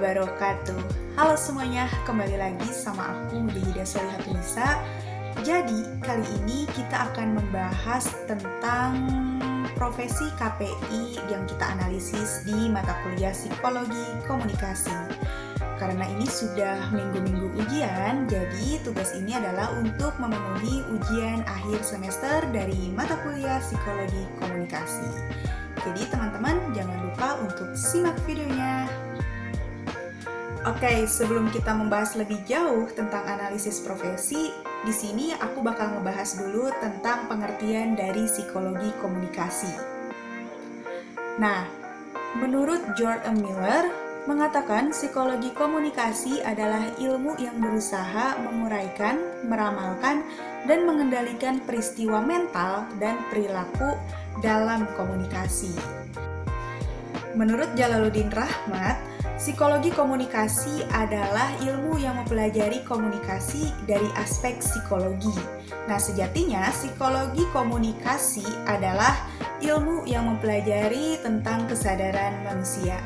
wabarakatuh. Halo semuanya, kembali lagi sama aku Dehida Solihatunisa. Jadi, kali ini kita akan membahas tentang profesi KPI yang kita analisis di mata kuliah Psikologi Komunikasi. Karena ini sudah minggu-minggu ujian, jadi tugas ini adalah untuk memenuhi ujian akhir semester dari mata kuliah Psikologi Komunikasi. Jadi teman-teman jangan lupa untuk simak videonya. Oke, sebelum kita membahas lebih jauh tentang analisis profesi, di sini aku bakal ngebahas dulu tentang pengertian dari psikologi komunikasi. Nah, menurut Jordan Miller, mengatakan psikologi komunikasi adalah ilmu yang berusaha menguraikan, meramalkan, dan mengendalikan peristiwa mental dan perilaku dalam komunikasi. Menurut Jalaluddin Rahmat, psikologi komunikasi adalah ilmu yang mempelajari komunikasi dari aspek psikologi. Nah, sejatinya psikologi komunikasi adalah ilmu yang mempelajari tentang kesadaran manusia.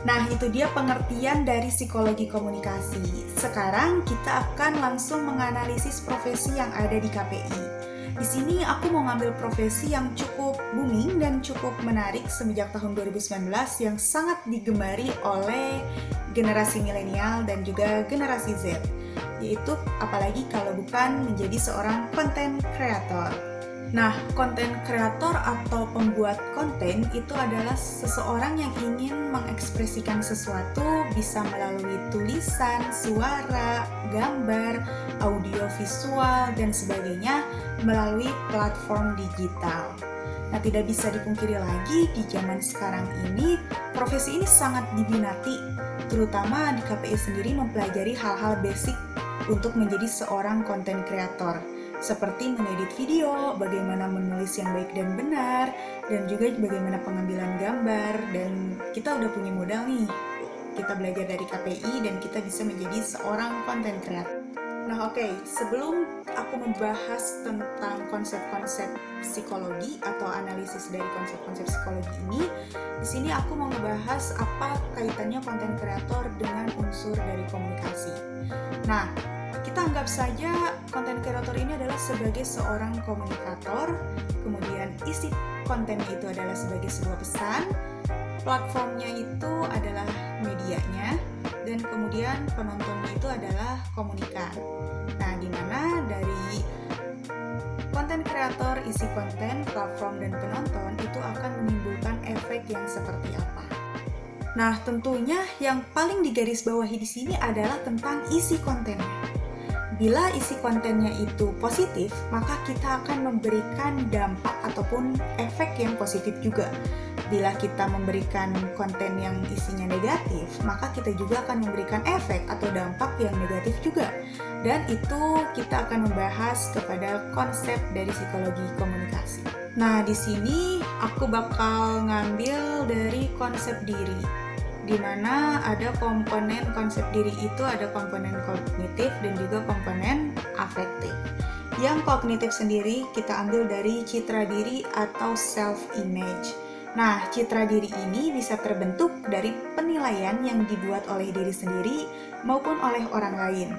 Nah, itu dia pengertian dari psikologi komunikasi. Sekarang kita akan langsung menganalisis profesi yang ada di KPI. Di sini aku mau ngambil profesi yang cukup booming dan cukup menarik semenjak tahun 2019 yang sangat digemari oleh generasi milenial dan juga generasi Z, yaitu apalagi kalau bukan menjadi seorang content creator. Nah, konten kreator atau pembuat konten itu adalah seseorang yang ingin mengekspresikan sesuatu bisa melalui tulisan, suara, gambar, audio visual, dan sebagainya melalui platform digital. Nah, tidak bisa dipungkiri lagi di zaman sekarang ini, profesi ini sangat diminati, terutama di KPI sendiri mempelajari hal-hal basic untuk menjadi seorang konten kreator. Seperti mengedit video, bagaimana menulis yang baik dan benar, dan juga bagaimana pengambilan gambar, dan kita udah punya modal nih. Kita belajar dari KPI dan kita bisa menjadi seorang content creator. Nah, oke, sebelum aku membahas tentang konsep-konsep psikologi atau analisis dari konsep-konsep psikologi ini, di sini aku mau ngebahas apa kaitannya content creator dengan unsur dari komunikasi. Nah, kita anggap saja konten kreator ini adalah sebagai seorang komunikator, kemudian isi kontennya itu adalah sebagai sebuah pesan, platformnya itu adalah medianya, dan kemudian penontonnya itu adalah komunikan. Nah, di mana dari konten kreator, isi konten, platform, dan penonton itu akan menimbulkan efek yang seperti apa? Nah, tentunya yang paling digarisbawahi di sini adalah tentang isi kontennya. Bila isi kontennya itu positif, maka kita akan memberikan dampak ataupun efek yang positif juga. Bila kita memberikan konten yang isinya negatif, maka kita juga akan memberikan efek atau dampak yang negatif juga. Dan itu kita akan membahas kepada konsep dari psikologi komunikasi. Nah, di sini aku bakal ngambil dari konsep diri, di mana ada komponen konsep diri itu ada komponen kognitif dan juga komponen afektif. Yang kognitif sendiri kita ambil dari citra diri atau self-image. Nah, citra diri ini bisa terbentuk dari penilaian yang dibuat oleh diri sendiri maupun oleh orang lain.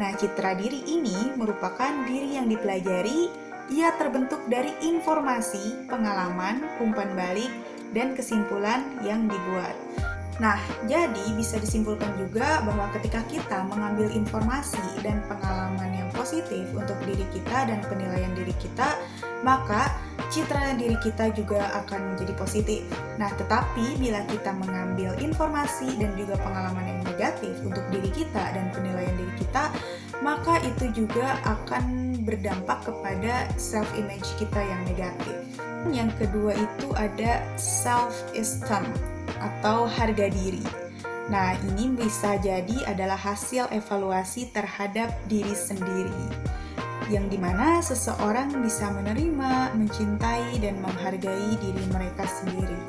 Nah, citra diri ini merupakan diri yang dipelajari, ia terbentuk dari informasi, pengalaman, umpan balik, dan kesimpulan yang dibuat. Nah, jadi bisa disimpulkan juga bahwa ketika kita mengambil informasi dan pengalaman yang positif untuk diri kita dan penilaian diri kita, maka citra diri kita juga akan menjadi positif. Nah, tetapi bila kita mengambil informasi dan juga pengalaman yang negatif untuk diri kita dan penilaian diri kita, maka itu juga akan berdampak kepada self-image kita yang negatif. Yang kedua itu ada self-esteem atau harga diri. Nah, ini bisa jadi adalah hasil evaluasi terhadap diri sendiri, yang dimana seseorang bisa menerima, mencintai, dan menghargai diri mereka sendiri.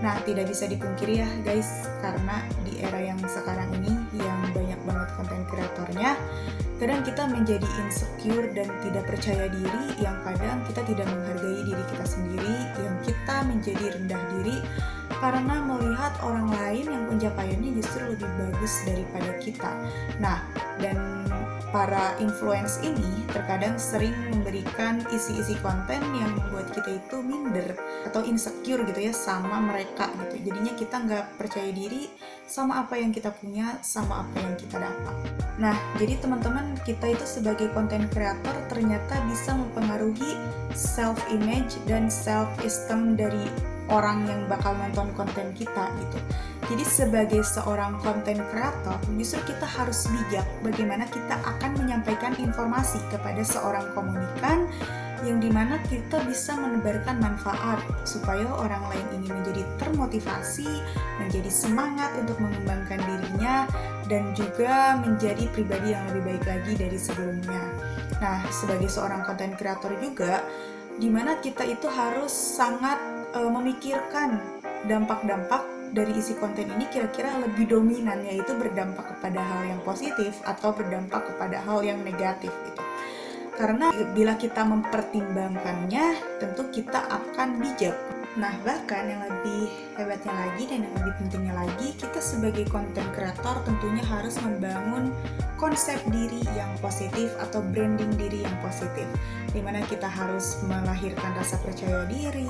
Nah, tidak bisa dipungkiri ya guys, karena di era yang sekarang ini yang banyak banget konten kreatornya, kadang kita menjadi insecure dan tidak percaya diri, yang kadang kita tidak menghargai diri kita sendiri, yang kita menjadi rendah diri karena melihat orang lain yang pencapaiannya justru lebih bagus daripada kita. Nah, dan para influence ini terkadang sering memberikan isi-isi konten yang membuat kita itu minder atau insecure gitu ya sama mereka gitu. Jadinya kita nggak percaya diri sama apa yang kita punya, sama apa yang kita dapat. Nah, jadi teman-teman, kita itu sebagai content creator ternyata bisa mempengaruhi self-image dan self-esteem dari orang yang bakal nonton konten kita gitu. Jadi sebagai seorang content creator, justru kita harus bijak bagaimana kita akan menyampaikan informasi kepada seorang komunikan yang dimana kita bisa menebarkan manfaat supaya orang lain ini menjadi termotivasi, menjadi semangat untuk mengembangkan dirinya, dan juga menjadi pribadi yang lebih baik lagi dari sebelumnya. Nah, sebagai seorang content creator juga, dimana kita itu harus sangat memikirkan dampak-dampak dari isi konten ini kira-kira lebih dominan, yaitu berdampak kepada hal yang positif atau berdampak kepada hal yang negatif gitu. Karena bila kita mempertimbangkannya, tentu kita akan bijak. Nah, bahkan yang lebih hebatnya lagi dan yang lebih pentingnya lagi, kita sebagai content creator tentunya harus membangun konsep diri yang positif atau branding diri yang positif, dimana kita harus melahirkan rasa percaya diri,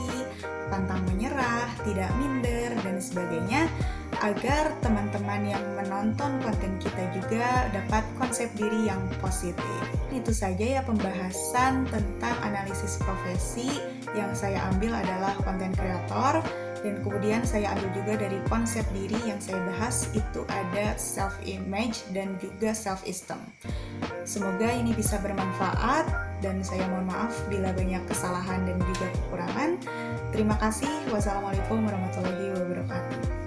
pantang menyerah, tidak minder, dan sebagainya, agar teman-teman yang menonton konten kita juga dapat konsep diri yang positif. Itu saja ya pembahasan tentang analisis profesi yang saya ambil adalah konten kreator, dan kemudian saya ambil juga dari konsep diri yang saya bahas itu ada self-image dan juga self-esteem. Semoga ini bisa bermanfaat dan saya mohon maaf bila banyak kesalahan dan juga kekurangan. Terima kasih. Wassalamualaikum warahmatullahi wabarakatuh.